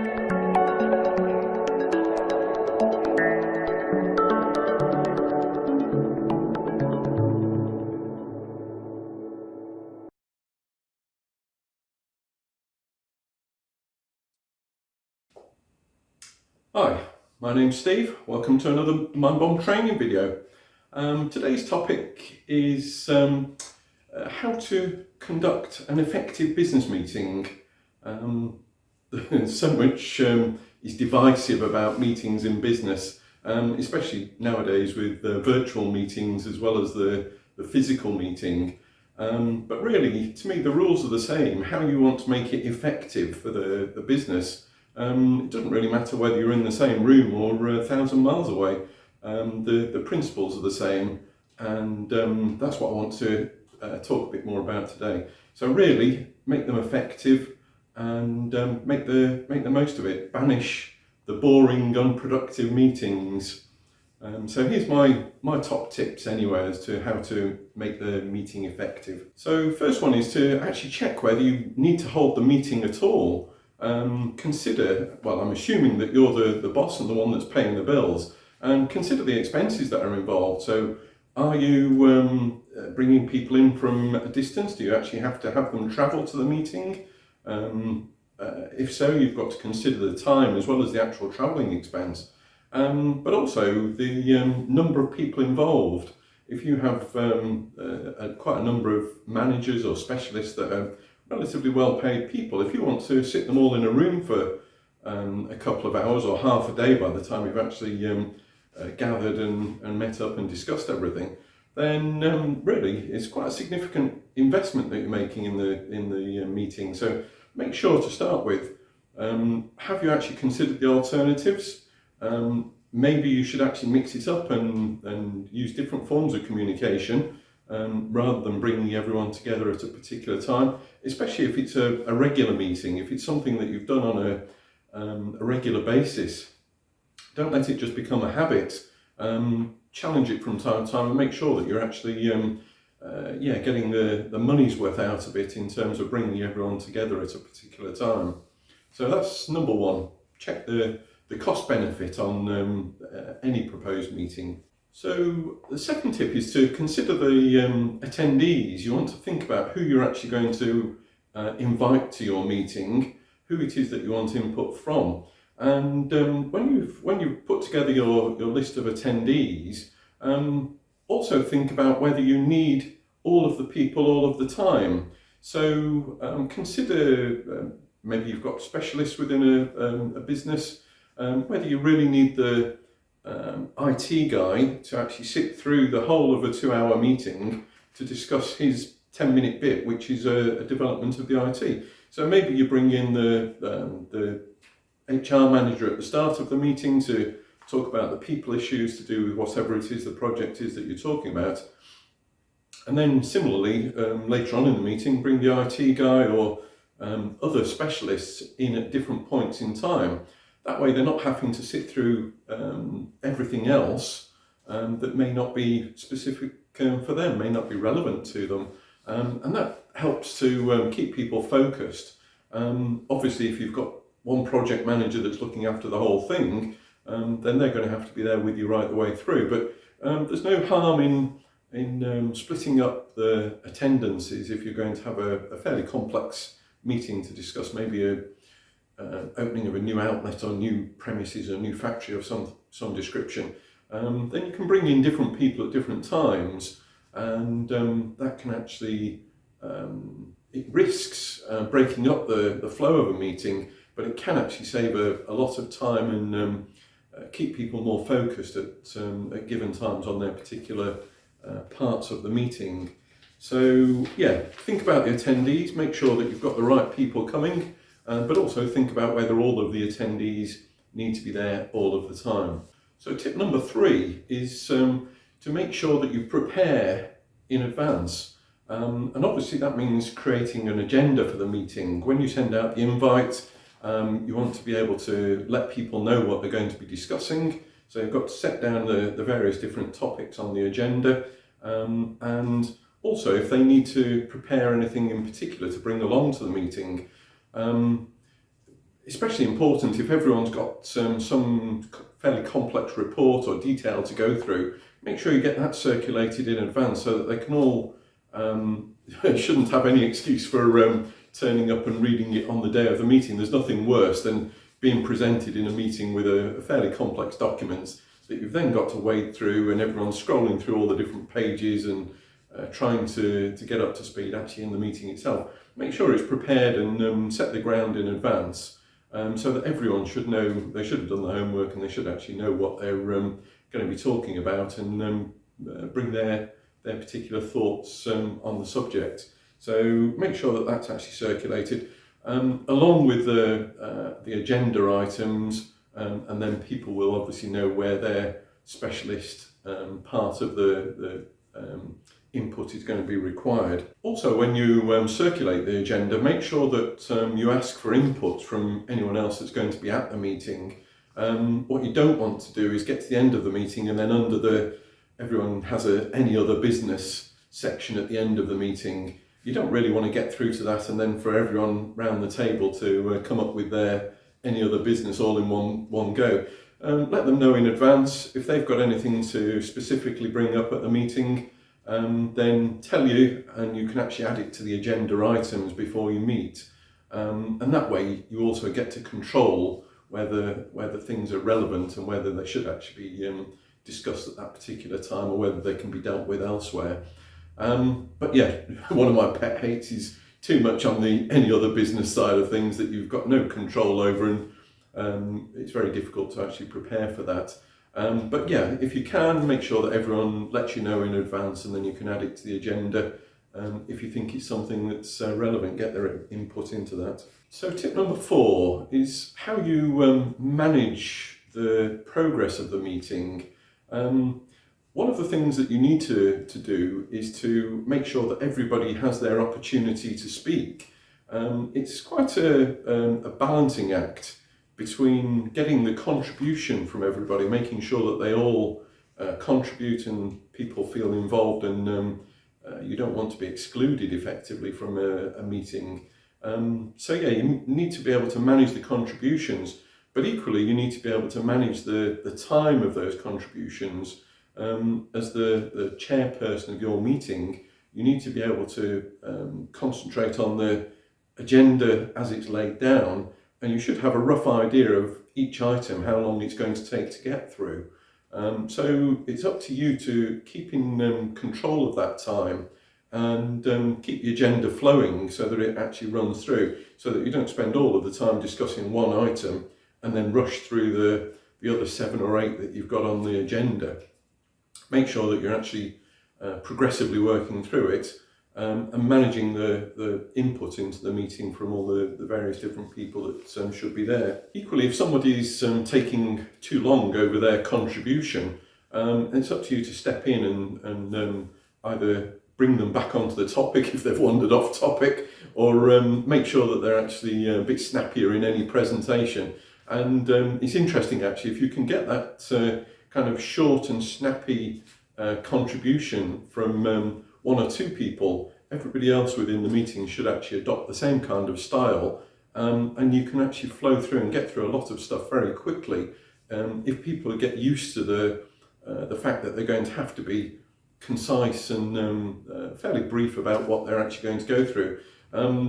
Hi, my name's Steve. Welcome to another MINDBOMB training video. Today's topic is how to conduct an effective business meeting. So much is divisive about meetings in business, especially nowadays with virtual meetings as well as the physical meeting. But really, to me, the rules are the same. How you want to make it effective for the business. It doesn't really matter whether you're in the same room or 1,000 miles away. The principles are the same, and that's what I want to talk a bit more about today. So really, make them effective and make the most of it. Banish the boring, unproductive meetings. So here's my top tips anyway as to how to make the meeting effective. So first one is to actually check whether you need to hold the meeting at all. Consider, well, I'm assuming that you're the boss and the one that's paying the bills, and consider the expenses that are involved. So are you bringing people in from a distance? Do you actually have to have them travel to the meeting? If so, you've got to consider the time as well as the actual travelling expense, but also the number of people involved. If you have quite a number of managers or specialists that are relatively well-paid people, if you want to sit them all in a room for a couple of hours or half a day by the time you've actually gathered and met up and discussed everything, then really it's quite a significant investment that you're making in the meeting. So make sure to start with, have you actually considered the alternatives? Maybe you should actually mix it up and use different forms of communication rather than bringing everyone together at a particular time, especially if it's a regular meeting. If it's something that you've done on a regular basis, don't let it just become a habit. Challenge it from time to time and make sure that you're actually getting the money's worth out of it in terms of bringing everyone together at a particular time. So that's number one. Check the cost benefit on any proposed meeting. So the second tip is to consider the attendees. You want to think about who you're actually going to invite to your meeting, who it is that you want input from. And when you've put together your list of attendees, also think about whether you need all of the people all of the time. So consider maybe you've got specialists within a business, whether you really need the IT guy to actually sit through the whole of a 2-hour meeting to discuss his 10-minute bit, which is a development of the IT. So maybe you bring in the HR manager at the start of the meeting to talk about the people issues to do with whatever it is the project is that you're talking about. And then similarly, later on in the meeting, bring the IT guy or other specialists in at different points in time. That way they're not having to sit through everything else that may not be specific for them, may not be relevant to them. And that helps to keep people focused. Obviously, if you've got one project manager that's looking after the whole thing, then they're going to have to be there with you right the way through. But there's no harm in splitting up the attendances if you're going to have a fairly complex meeting to discuss maybe opening of a new outlet or new premises or new factory of some description. Then you can bring in different people at different times, and that can actually, it risks breaking up the flow of a meeting, but it can actually save a lot of time and keep people more focused at given times on their particular parts of the meeting. So yeah, think about the attendees, make sure that you've got the right people coming, but also think about whether all of the attendees need to be there all of the time. So tip number 3 is to make sure that you prepare in advance. And obviously that means creating an agenda for the meeting. When you send out the invite, you want to be able to let people know what they're going to be discussing. So you've got to set down the various different topics on the agenda, and also if they need to prepare anything in particular to bring along to the meeting. especially important if everyone's got some fairly complex report or detail to go through. Make sure you get that circulated in advance so that they can all shouldn't have any excuse for turning up and reading it on the day of the meeting. There's nothing worse than being presented in a meeting with a fairly complex document that you've then got to wade through, and everyone's scrolling through all the different pages and trying to get up to speed actually in the meeting itself. Make sure it's prepared and set the ground in advance so that everyone should know, they should have done the homework and they should actually know what they're going to be talking about, and bring their particular thoughts on the subject. So make sure that that's actually circulated along with the agenda items, and then people will obviously know where their specialist part of the input is going to be required. Also, when you circulate the agenda, make sure that you ask for input from anyone else that's going to be at the meeting. What you don't want to do is get to the end of the meeting and then under the everyone has any other business section at the end of the meeting. You don't really want to get through to that and then for everyone round the table to come up with their any other business all in one go. Let them know in advance if they've got anything to specifically bring up at the meeting. Then tell you, and you can actually add it to the agenda items before you meet. And that way you also get to control whether things are relevant and whether they should actually be discussed at that particular time or whether they can be dealt with elsewhere. But yeah, one of my pet hates is too much on the any other business side of things that you've got no control over, and it's very difficult to actually prepare for that. But yeah, if you can, make sure that everyone lets you know in advance and then you can add it to the agenda. If you think it's something that's relevant, get their input into that. So tip number 4 is how you manage the progress of the meeting. One of the things that you need to do is to make sure that everybody has their opportunity to speak. It's quite a balancing act between getting the contribution from everybody, making sure that they all contribute and people feel involved, and you don't want to be excluded effectively from a meeting. So yeah, you need to be able to manage the contributions, but equally you need to be able to manage the time of those contributions. As the chairperson of your meeting, you need to be able to concentrate on the agenda as it's laid down, and you should have a rough idea of each item, how long it's going to take to get through. So it's up to you to keep in control of that time and keep the agenda flowing so that it actually runs through, so that you don't spend all of the time discussing one item and then rush through the other 7 or 8 that you've got on the agenda. Make sure that you're actually progressively working through it and managing the input into the meeting from all the various different people that should be there. Equally, if somebody's taking too long over their contribution, it's up to you to step in and either bring them back onto the topic if they've wandered off topic, or make sure that they're actually a bit snappier in any presentation. And it's interesting actually, if you can get that kind of short and snappy contribution from 1 or 2 people, everybody else within the meeting should actually adopt the same kind of style, and you can actually flow through and get through a lot of stuff very quickly. If people get used to the fact that they're going to have to be concise and fairly brief about what they're actually going to go through,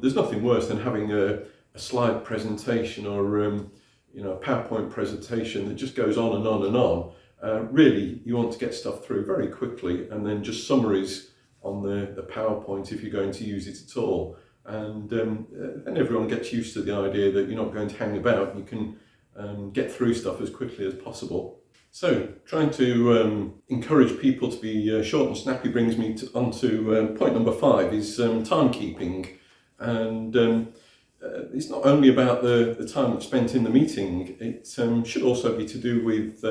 there's nothing worse than having a slide presentation or a PowerPoint presentation that just goes on and on and on. Really, you want to get stuff through very quickly, and then just summaries on the PowerPoint if you're going to use it at all. And then everyone gets used to the idea that you're not going to hang about. You can get through stuff as quickly as possible. So, trying to encourage people to be short and snappy brings me onto point number 5, is timekeeping. And it's not only about the time that's spent in the meeting, it should also be to do with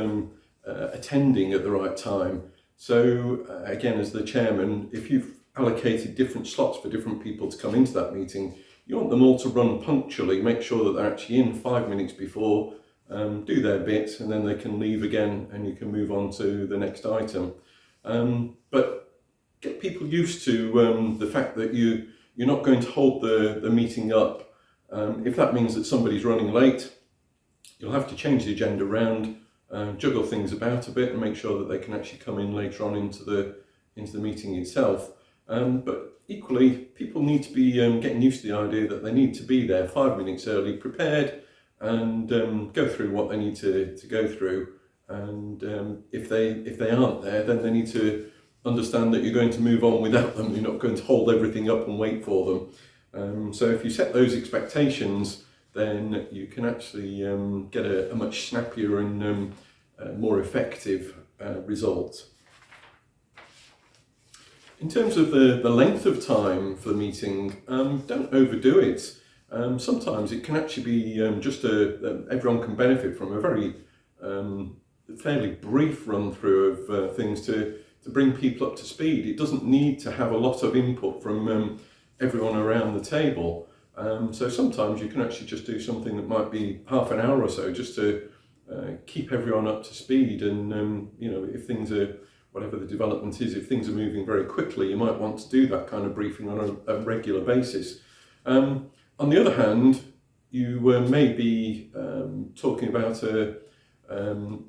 attending at the right time. So again, as the chairman, if you've allocated different slots for different people to come into that meeting, you want them all to run punctually, make sure that they're actually in 5 minutes before, do their bit, and then they can leave again and you can move on to the next item. But get people used to the fact that you're not going to hold the meeting up If that means that somebody's running late, you'll have to change the agenda around, juggle things about a bit and make sure that they can actually come in later on into the meeting itself. But equally, people need to be getting used to the idea that they need to be there 5 minutes early, prepared, and go through what they need to go through. And if they aren't there, then they need to understand that you're going to move on without them. You're not going to hold everything up and wait for them. So if you set those expectations, then you can actually get a much snappier and more effective result. In terms of the length of time for the meeting, don't overdo it. Sometimes it can actually be everyone can benefit from a very fairly brief run through of things to bring people up to speed. It doesn't need to have a lot of input from everyone around the table. So sometimes you can actually just do something that might be half an hour or so, just to keep everyone up to speed. And if things are, whatever the development is, if things are moving very quickly, you might want to do that kind of briefing on a regular basis. On the other hand, you may be talking about a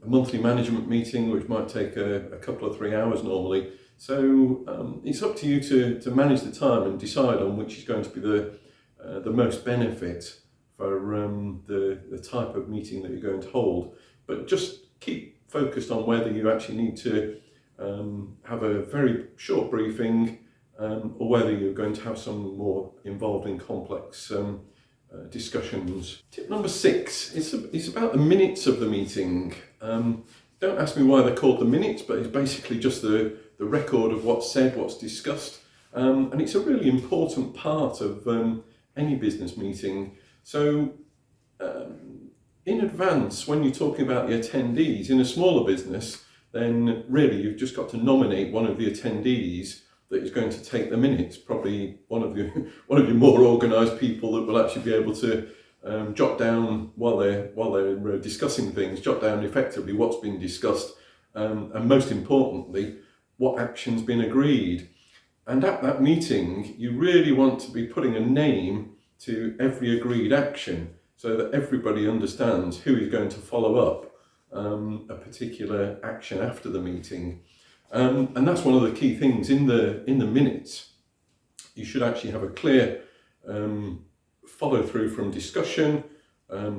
monthly management meeting, which might take a couple of 3 hours normally. So it's up to you to manage the time and decide on which is going to be the most benefit for the type of meeting that you're going to hold. But just keep focused on whether you actually need to have a very short briefing or whether you're going to have some more involved in complex discussions. Tip number 6, it's about the minutes of the meeting. Don't ask me why they're called the minutes, but it's basically just the record of what's said, what's discussed. And it's a really important part of any business meeting. So in advance, when you're talking about the attendees, in a smaller business, then really you've just got to nominate one of the attendees that is going to take the minutes, probably one of your more organised people that will actually be able to jot down while they're discussing things, jot down effectively what's been discussed, and most importantly, what action's been agreed. And at that meeting, you really want to be putting a name to every agreed action so that everybody understands who is going to follow up a particular action after the meeting. And that's one of the key things in the minutes. You should actually have a clear follow through from discussion,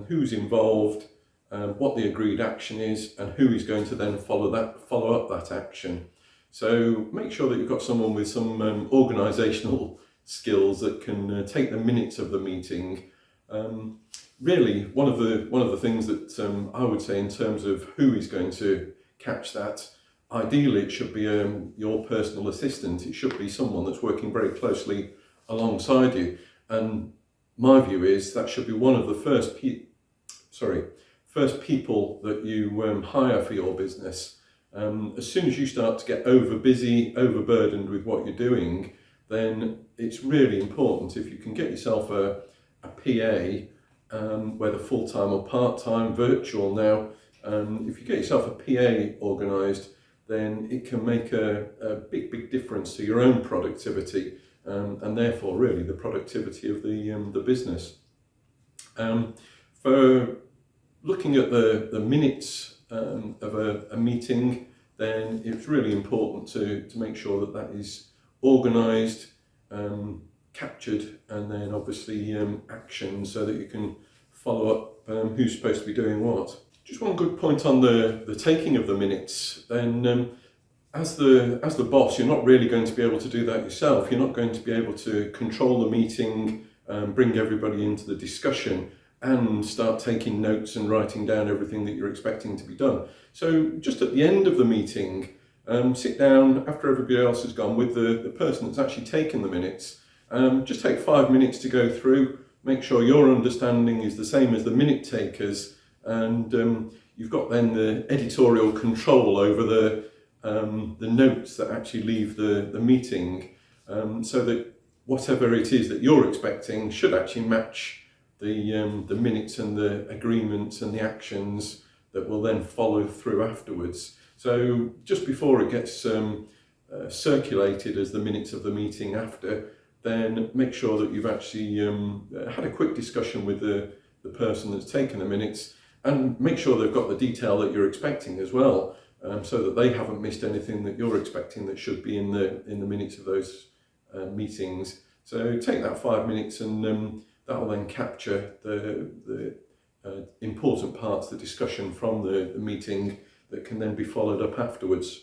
who's involved, what the agreed action is, and who is going to then follow up that action. So make sure that you've got someone with some organisational skills that can take the minutes of the meeting. Really, one of the things that I would say in terms of who is going to catch that, ideally it should be your personal assistant. It should be someone that's working very closely alongside you. And my view is that should be one of the first people that you hire for your business. As soon as you start to get overburdened with what you're doing, then it's really important if you can get yourself a PA, whether full-time or part-time, virtual now. If you get yourself a PA organised, then it can make a big difference to your own productivity, and therefore really the productivity of the business. For looking at the minutes of a meeting, then it's really important to make sure that is organised, captured, and then obviously action, so that you can follow up who's supposed to be doing what. Just one good point on the taking of the minutes. Then as the boss, you're not really going to be able to do that yourself. You're not going to be able to control the meeting, bring everybody into the discussion, and start taking notes and writing down everything that you're expecting to be done. So just at the end of the meeting, sit down after everybody else has gone with the person that's actually taken the minutes. Just take 5 minutes to go through, make sure your understanding is the same as the minute takers, and you've got then the editorial control over the notes that actually leave the meeting, so that whatever it is that you're expecting should actually match the minutes and the agreements and the actions that will then follow through afterwards. So just before it gets circulated as the minutes of the meeting after, then make sure that you've actually had a quick discussion with the person that's taken the minutes, and make sure they've got the detail that you're expecting as well, so that they haven't missed anything that you're expecting that should be in the minutes of those meetings. So take that 5 minutes, and that will then capture the important parts, the discussion from the meeting, that can then be followed up afterwards.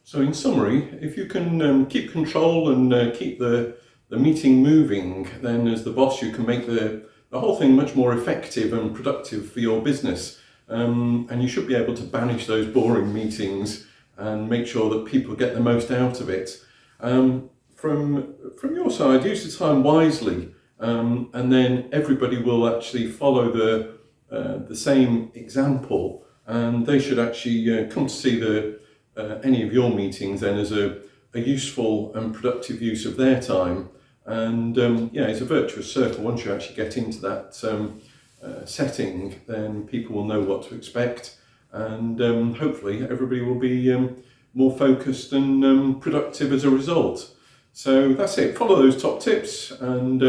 So in summary, if you can keep control and keep the meeting moving, then as the boss you can make the whole thing much more effective and productive for your business. And you should be able to banish those boring meetings and make sure that people get the most out of it. From your side, use the time wisely, and then everybody will actually follow the same example, and they should actually come to see any of your meetings then as a useful and productive use of their time. And it's a virtuous circle. Once you actually get into that setting, then people will know what to expect, and hopefully everybody will be more focused and productive as a result. So that's it. Follow those top tips, and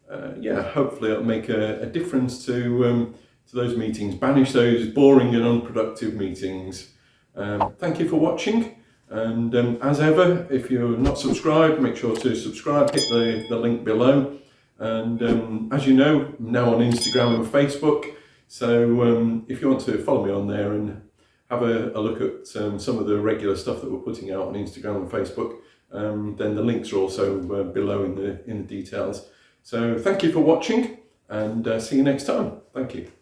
hopefully it'll make a difference to those meetings. Banish those boring and unproductive meetings. Thank you for watching, and as ever, if you're not subscribed, make sure to subscribe, hit the link below. And as you know, I'm now on Instagram and Facebook, so if you want to follow me on there and have a look at some of the regular stuff that we're putting out on Instagram and Facebook, then the links are also below in the details. So thank you for watching, and see you next time. Thank you.